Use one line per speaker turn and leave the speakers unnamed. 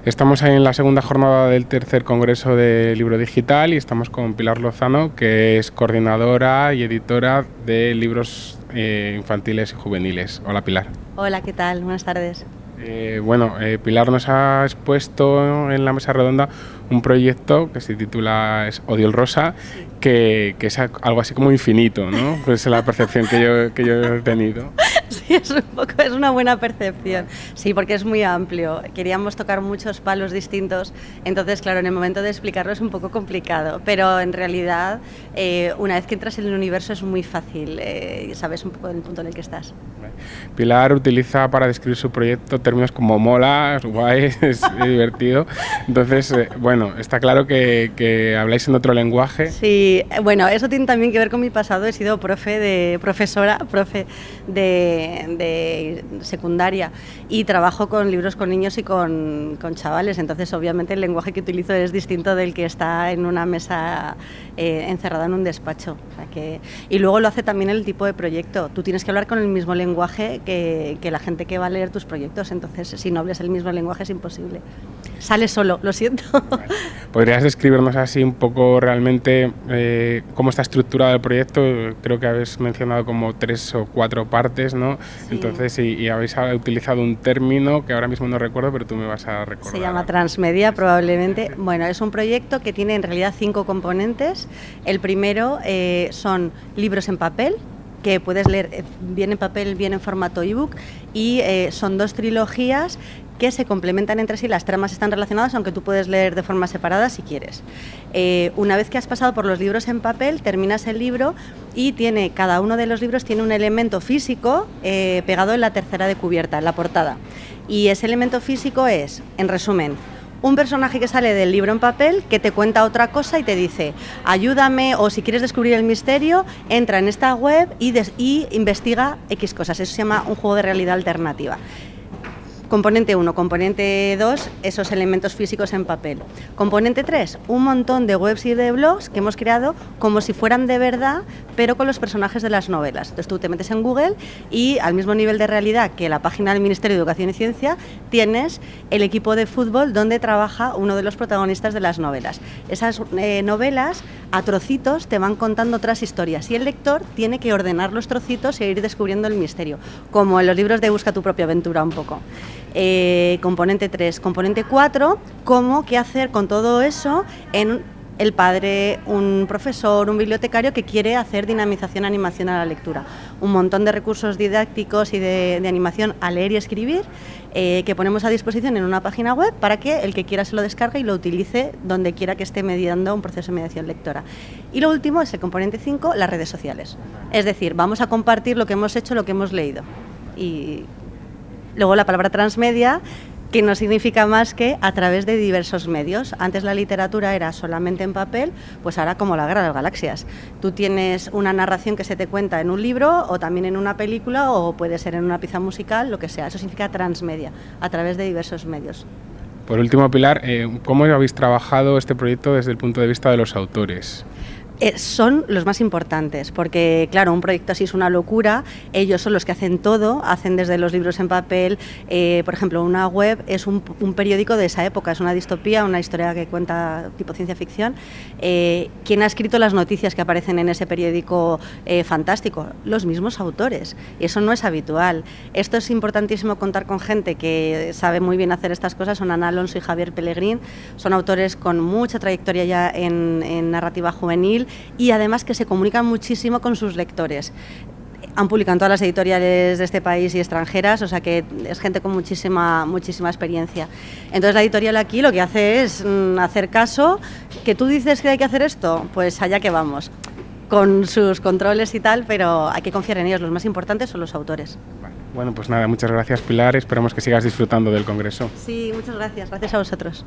Estamos en la segunda jornada del tercer Congreso de Libro Digital y estamos con Pilar Lozano, que es coordinadora y editora de libros infantiles y juveniles. Hola, Pilar.
Hola, ¿qué tal? Buenas tardes.
Pilar nos ha expuesto en la mesa redonda un proyecto que se titula Odio el Rosa, que es algo así como infinito, ¿no? Pues es la percepción que yo he tenido.
Sí, es una buena percepción. Sí, porque es muy amplio. Queríamos tocar muchos palos distintos, entonces, claro, en el momento de explicarlo es un poco complicado, pero en realidad, una vez que entras en el universo es muy fácil, sabes un poco del punto en el que estás.
Pilar utiliza para describir su proyecto términos como mola, es guay, es divertido. Entonces, bueno, está claro que habláis en otro lenguaje.
Sí, bueno, eso tiene también que ver con mi pasado. He sido profe de secundaria y trabajo con libros con niños y con chavales. Entonces, obviamente, el lenguaje que utilizo es distinto del que está en una mesa encerrada en un despacho. O sea y luego lo hace también el tipo de proyecto. Tú tienes que hablar con el mismo lenguaje que la gente que va a leer tus proyectos, entonces si no hablas el mismo lenguaje es imposible. Sale solo, lo siento.
¿Podrías describirnos así un poco realmente cómo está estructurado el proyecto? Creo que habéis mencionado como 3 o 4 partes, ¿no? Sí. Entonces, y habéis utilizado un término que ahora mismo no recuerdo, pero tú me vas a recordar.
Se llama transmedia, probablemente. Bueno, es un proyecto que tiene en realidad 5 componentes. El primero son libros en papel, que puedes leer bien en papel, bien en formato ebook, y son 2 trilogías que se complementan entre sí, las tramas están relacionadas, aunque tú puedes leer de forma separada si quieres. Una vez que has pasado por los libros en papel, terminas el libro y cada uno de los libros tiene un elemento físico pegado en la tercera de cubierta, en la portada. Y ese elemento físico es, en resumen, un personaje que sale del libro en papel que te cuenta otra cosa y te dice ayúdame, o si quieres descubrir el misterio, entra en esta web y investiga X cosas. Eso se llama un juego de realidad alternativa. Componente 1, componente 2, esos elementos físicos en papel. Componente 3, un montón de webs y de blogs que hemos creado como si fueran de verdad, pero con los personajes de las novelas. Entonces tú te metes en Google y al mismo nivel de realidad que la página del Ministerio de Educación y Ciencia, tienes el equipo de fútbol donde trabaja uno de los protagonistas de las novelas. Esas novelas a trocitos te van contando otras historias y el lector tiene que ordenar los trocitos e ir descubriendo el misterio, como en los libros de Busca tu propia aventura un poco. Componente 3. Componente 4, qué hacer con todo eso en el padre, un profesor, un bibliotecario que quiere hacer dinamización, animación a la lectura. Un montón de recursos didácticos y de animación a leer y escribir que ponemos a disposición en una página web para que el que quiera se lo descargue y lo utilice donde quiera que esté mediando un proceso de mediación lectora. Y lo último es el componente 5, las redes sociales. Es decir, vamos a compartir lo que hemos hecho, lo que hemos leído. Y luego la palabra transmedia, que no significa más que a través de diversos medios. Antes la literatura era solamente en papel, pues ahora como la Guerra de las Galaxias. Tú tienes una narración que se te cuenta en un libro o también en una película o puede ser en una pieza musical, lo que sea. Eso significa transmedia, a través de diversos medios.
Por último, Pilar, ¿cómo habéis trabajado este proyecto desde el punto de vista de los autores?
Son los más importantes, porque claro, un proyecto así es una locura, ellos son los que hacen todo, hacen desde los libros en papel, por ejemplo, una web es un periódico de esa época, es una distopía, una historia que cuenta tipo ciencia ficción. ¿Quién ha escrito las noticias que aparecen en ese periódico fantástico? Los mismos autores, y eso no es habitual. Esto es importantísimo, contar con gente que sabe muy bien hacer estas cosas. Son Ana Alonso y Javier Pellegrín, son autores con mucha trayectoria ya en narrativa juvenil, y además que se comunican muchísimo con sus lectores. Han publicado en todas las editoriales de este país y extranjeras, o sea que es gente con muchísima experiencia. Entonces la editorial aquí lo que hace es hacer caso, que tú dices que hay que hacer esto, pues allá que vamos, con sus controles y tal, pero hay que confiar en ellos, los más importantes son los autores.
Bueno, pues nada, muchas gracias, Pilar, esperamos que sigas disfrutando del Congreso.
Sí, muchas gracias a vosotros.